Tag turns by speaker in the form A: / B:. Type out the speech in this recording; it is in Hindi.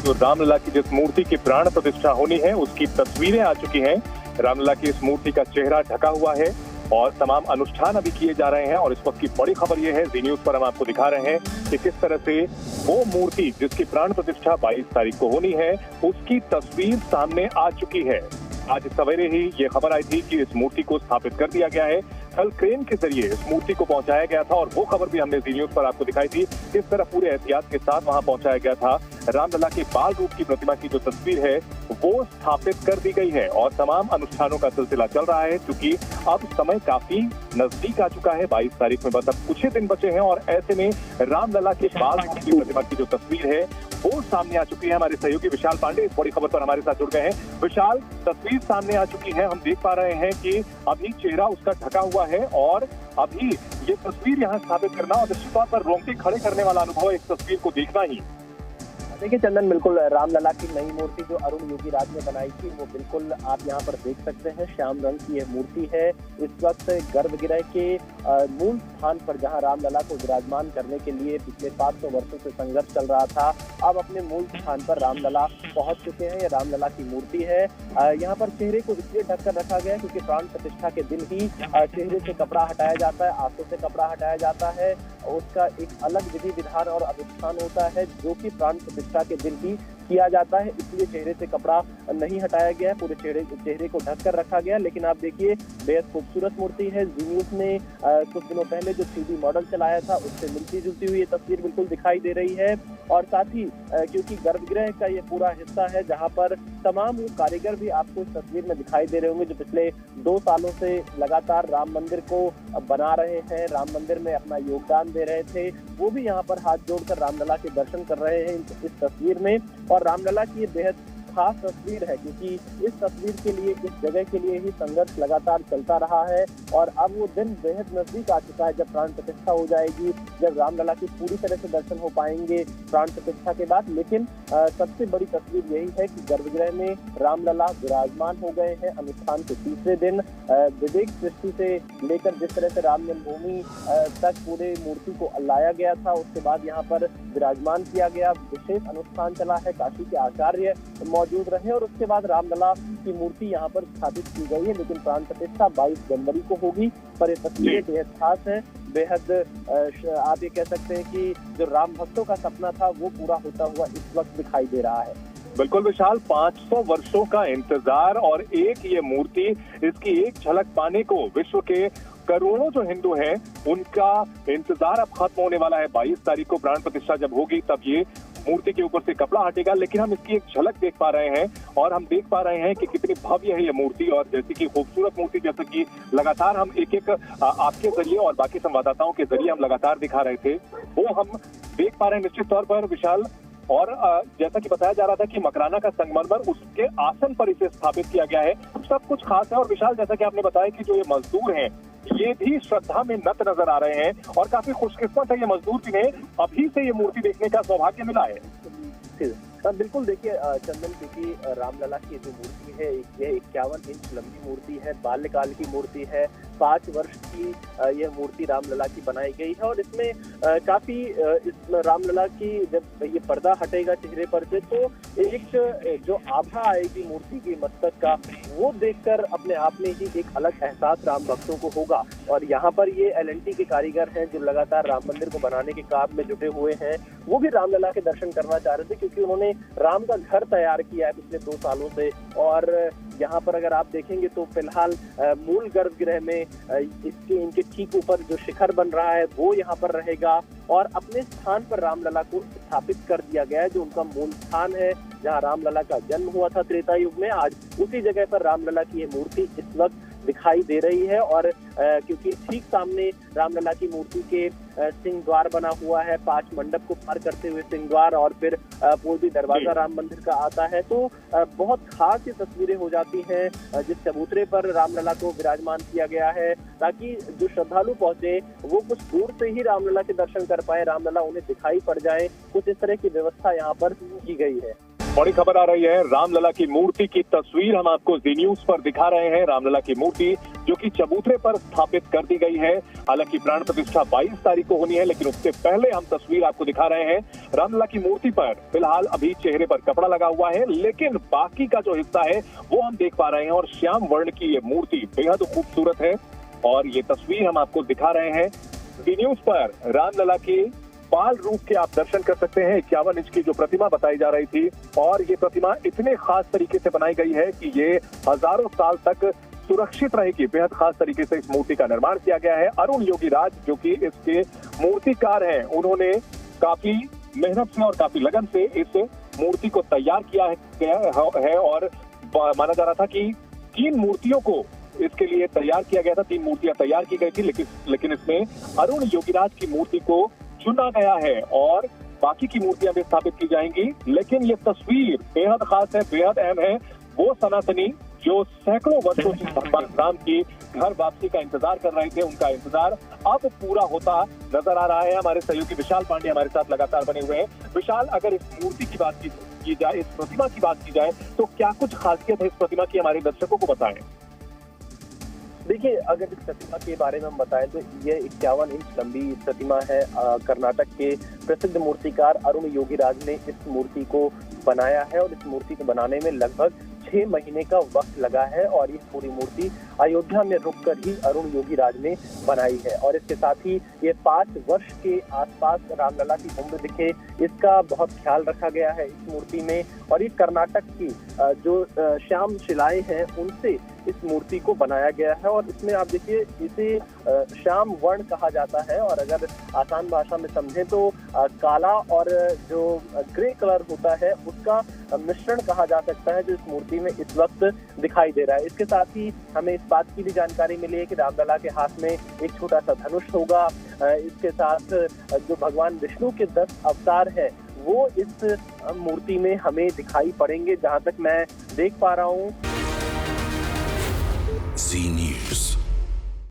A: जो रामलला की जिस मूर्ति की प्राण प्रतिष्ठा होनी है उसकी तस्वीरें आ चुकी हैं। रामलला की इस मूर्ति का चेहरा ढका हुआ है और तमाम अनुष्ठान अभी किए जा रहे हैं। और इस वक्त की बड़ी खबर यह है, जी न्यूज पर हम आपको दिखा रहे हैं कि किस तरह से वो मूर्ति जिसकी प्राण प्रतिष्ठा 22 तारीख को होनी है उसकी तस्वीर सामने आ चुकी है। आज सवेरे ही ये खबर आई थी कि इस मूर्ति को स्थापित कर दिया गया है। कल क्रेन के जरिए इस मूर्ति को पहुंचाया गया था और वो खबर भी हमने जी न्यूज पर आपको दिखाई थी। किस तरह पूरे एहतियात के साथ वहां पहुंचाया गया था। रामलला के बाल रूप की प्रतिमा की जो तस्वीर है वो स्थापित कर दी गई है और तमाम अनुष्ठानों का सिलसिला चल रहा है, क्योंकि अब समय काफी नजदीक आ चुका है। 22 तारीख में बस अब कुछ ही दिन बचे हैं और ऐसे में रामलला के बाल रूप की प्रतिमा की जो तस्वीर है वो सामने आ चुकी है। हमारे सहयोगी विशाल पांडे इस बड़ी खबर पर हमारे साथ जुड़ गए हैं। विशाल, तस्वीर सामने आ चुकी है, हम देख पा रहे हैं कि अभी चेहरा उसका ढका हुआ है और अभी ये तस्वीर यहाँ स्थापित करना और निश्चित तौर पर रोंगटे खड़े करने वाला अनुभव इस तस्वीर को देखना ही।
B: देखिए चंदन, बिल्कुल रामलला की नई मूर्ति जो अरुण योगी राज ने बनाई थी वो बिल्कुल आप यहाँ पर देख सकते हैं। श्याम रंग की यह मूर्ति है। इस वक्त गर्भगृह के मूल स्थान पर जहाँ रामलला को विराजमान करने के लिए पिछले 500 वर्षों से संघर्ष चल रहा था, अब अपने मूल स्थान पर रामलला पहुंच चुके हैं। ये रामलला की मूर्ति है। यहाँ पर चेहरे को इसलिए ढककर रखा गया क्योंकि प्राण प्रतिष्ठा के दिन ही चेहरे से कपड़ा हटाया जाता है, आंखों से कपड़ा हटाया जाता है। उसका एक अलग विधि विधान और अनुष्ठान होता है जो कि प्राण प्रतिष्ठा के दिन ही किया जाता है, इसलिए चेहरे से कपड़ा नहीं हटाया गया है, पूरे चेहरे को ढककर रखा गया। लेकिन आप देखिए बेहद खूबसूरत मूर्ति है। जी न्यूज ने कुछ दिनों पहले जो 3D मॉडल चलाया था उससे मिलती जुलती हुई ये तस्वीर बिल्कुल दिखाई दे रही है। और साथ ही क्योंकि गर्भगृह का ये पूरा हिस्सा है जहाँ पर तमाम कारीगर भी आपको इस तस्वीर में दिखाई दे रहे होंगे जो पिछले 2 सालों से लगातार राम मंदिर को बना रहे हैं, राम मंदिर में अपना योगदान दे रहे थे, वो भी यहाँ पर हाथ जोड़कर रामलला के दर्शन कर रहे हैं इस तस्वीर में। और रामलला की ये बेहद खास तस्वीर है क्योंकि इस तस्वीर के लिए, इस जगह के लिए ही संघर्ष लगातार चलता रहा है और अब वो दिन बेहद नजदीक आ चुका है जब प्राण प्रतिष्ठा हो जाएगी, जब रामलला की पूरी तरह से दर्शन हो पाएंगे प्राण प्रतिष्ठा के बाद। लेकिन सबसे बड़ी तस्वीर यही है कि गर्भगृह में रामलला विराजमान हो गए हैं। अनुष्ठान के तीसरे दिन विवेक सृष्टि से लेकर जिस तरह से राम जन्मभूमि तक पूरे मूर्ति को लाया गया था, उसके बाद यहाँ पर विराजमान किया गया। विशेष अनुष्ठान चला है, काशी के आचार्य मौजूद रहे और उसके बाद रामलला की मूर्ति यहाँ पर स्थापित की गई है। लेकिन प्राण प्रतिष्ठा 22 जनवरी को होगी। पर ये तस्वीरें बेहद खास है, बेहद आप ये कह सकते हैं कि जो राम भक्तों का सपना था वो पूरा होता हुआ इस वक्त दिखाई दे रहा है।
A: बिल्कुल विशाल, 500 वर्षों का इंतजार और एक ये मूर्ति, इसकी एक झलक पाने को विश्व के करोड़ों जो हिंदू हैं उनका इंतजार अब खत्म होने वाला है। 22 तारीख को प्राण प्रतिष्ठा जब होगी तब ये मूर्ति के ऊपर से कपड़ा हटेगा, लेकिन हम इसकी एक झलक देख पा रहे हैं और हम देख पा रहे हैं कि कितनी भव्य है ये मूर्ति। और जैसे कि खूबसूरत मूर्ति, जैसे कि लगातार हम एक आपके जरिए और बाकी संवाददाताओं के जरिए हम लगातार दिखा रहे थे, वो हम देख पा रहे हैं निश्चित तौर पर विशाल। और जैसा कि बताया जा रहा था कि मकराना का संगमरमर उसके आसन पर इसे स्थापित किया गया है, सब कुछ खास है। और विशाल, जैसा कि आपने बताया कि जो ये मजदूर हैं ये भी श्रद्धा में नत नजर आ रहे हैं और काफी खुशकिस्मत है ये मजदूर जिन्हें अभी से ये मूर्ति देखने का सौभाग्य मिला है।
B: बिल्कुल, देखिए चंदन, क्योंकि रामलला की जो मूर्ति है ये 51 इंच लंबी मूर्ति है, बाल्यकाल की मूर्ति है। 5 वर्ष की यह मूर्ति रामलला की बनाई गई है और इसमें काफी इस रामलला की जब ये पर्दा हटेगा चेहरे पर से तो एक जो आभा आएगी मूर्ति की मस्तक का, वो देखकर अपने आप में ही एक अलग एहसास राम भक्तों को होगा। और यहाँ पर ये LNT के कारीगर हैं जो लगातार राम मंदिर को बनाने के काम में जुटे हुए हैं, वो भी रामलला के दर्शन करना चाह रहे थे क्योंकि उन्होंने राम का घर तैयार किया है पिछले 2 सालों से। और यहाँ पर अगर आप देखेंगे तो फिलहाल मूल गर्भगृह में इनके ठीक ऊपर जो शिखर बन रहा है वो यहाँ पर रहेगा और अपने स्थान पर रामलला को स्थापित कर दिया गया है जो उनका मूल स्थान है जहाँ रामलला का जन्म हुआ था त्रेता युग में। आज उसी जगह पर रामलला की ये मूर्ति इस वक्त दिखाई दे रही है और क्योंकि ठीक सामने रामलला की मूर्ति के सिंह द्वार बना हुआ है, 5 मंडप को पार करते हुए सिंह द्वार और फिर पूर्वी दरवाजा राम मंदिर का आता है। तो बहुत खास ये तस्वीरें हो जाती हैं जिस चबूतरे पर रामलला को विराजमान किया गया है ताकि जो श्रद्धालु पहुंचे वो कुछ दूर से ही रामलला के दर्शन कर पाए, रामलला उन्हें दिखाई पड़ जाए। कुछ इस तरह की व्यवस्था यहाँ पर की गई है।
A: बड़ी खबर आ रही है। रामलला की मूर्ति की तस्वीर हम आपको जी न्यूज पर दिखा रहे हैं। रामलला की मूर्ति जो कि चबूतरे पर स्थापित कर दी गई है। हालांकि प्राण प्रतिष्ठा 22 तारीख को होनी है, लेकिन उससे पहले हम तस्वीर आपको दिखा रहे हैं। रामलला की मूर्ति पर फिलहाल अभी चेहरे पर कपड़ा लगा हुआ है, लेकिन बाकी का जो हिस्सा है वो हम देख पा रहे हैं और श्याम वर्ण की ये मूर्ति बेहद खूबसूरत है। और ये तस्वीर हम आपको दिखा रहे हैं जी न्यूज पर। रामलला की बाल रूप के आप दर्शन कर सकते हैं। 51 इंच की जो प्रतिमा बताई जा रही थी, और ये प्रतिमा इतने खास तरीके से बनाई गई है कि ये हजारों साल तक सुरक्षित रहेगी। बेहद खास तरीके से इस मूर्ति का निर्माण किया गया है। अरुण योगी राज जो कि इसके मूर्तिकार हैं, उन्होंने काफी मेहनत से और काफी लगन से इस मूर्ति को तैयार किया है। और माना जा रहा था कि 3 मूर्तियों को इसके लिए तैयार किया गया था, 3 मूर्तियां तैयार की गई थी, लेकिन इसमें अरुण योगीराज की मूर्ति को चुना गया है और बाकी की मूर्तियां भी स्थापित की जाएंगी। लेकिन ये तस्वीर बेहद खास है, बेहद अहम है। वो सनातनी जो सैकड़ों वर्षों से भगवान राम की घर वापसी का इंतजार कर रहे थे, उनका इंतजार अब पूरा होता नजर आ रहा है। हमारे सहयोगी विशाल पांडे हमारे साथ लगातार बने हुए हैं। विशाल, अगर इस मूर्ति की बात की जाए, इस प्रतिमा की बात की जाए, तो क्या कुछ खासियत है इस प्रतिमा की, हमारे दर्शकों को बताएं।
B: देखिए, अगर इस प्रतिमा के बारे में हम बताएं तो ये 51 इंच लंबी प्रतिमा है। कर्नाटक के प्रसिद्ध मूर्तिकार अरुण योगीराज ने इस मूर्ति को बनाया है और इस मूर्ति को बनाने में लगभग 6 महीने का वक्त लगा है। और ये पूरी मूर्ति अयोध्या में रुककर ही अरुण योगीराज ने बनाई है। और इसके साथ ही ये 5 वर्ष के आसपास रामलला की उम्र दिखे, इसका बहुत ख्याल रखा गया है इस मूर्ति में। और ये कर्नाटक की जो श्याम शिलाएं हैं, उनसे इस मूर्ति को बनाया गया है। और इसमें आप देखिए, इसे श्याम वर्ण कहा जाता है। और अगर आसान भाषा में समझें तो काला और जो ग्रे कलर होता है उसका मिश्रण कहा जा सकता है, जो इस मूर्ति में इस वक्त दिखाई दे रहा है। इसके साथ ही हमें इस बात की भी जानकारी मिली है कि रामलला के हाथ में एक छोटा सा धनुष होगा। इसके साथ जो भगवान विष्णु के 10 अवतार है वो इस मूर्ति में हमें दिखाई पड़ेंगे, जहां तक मैं देख पा रहा हूँ।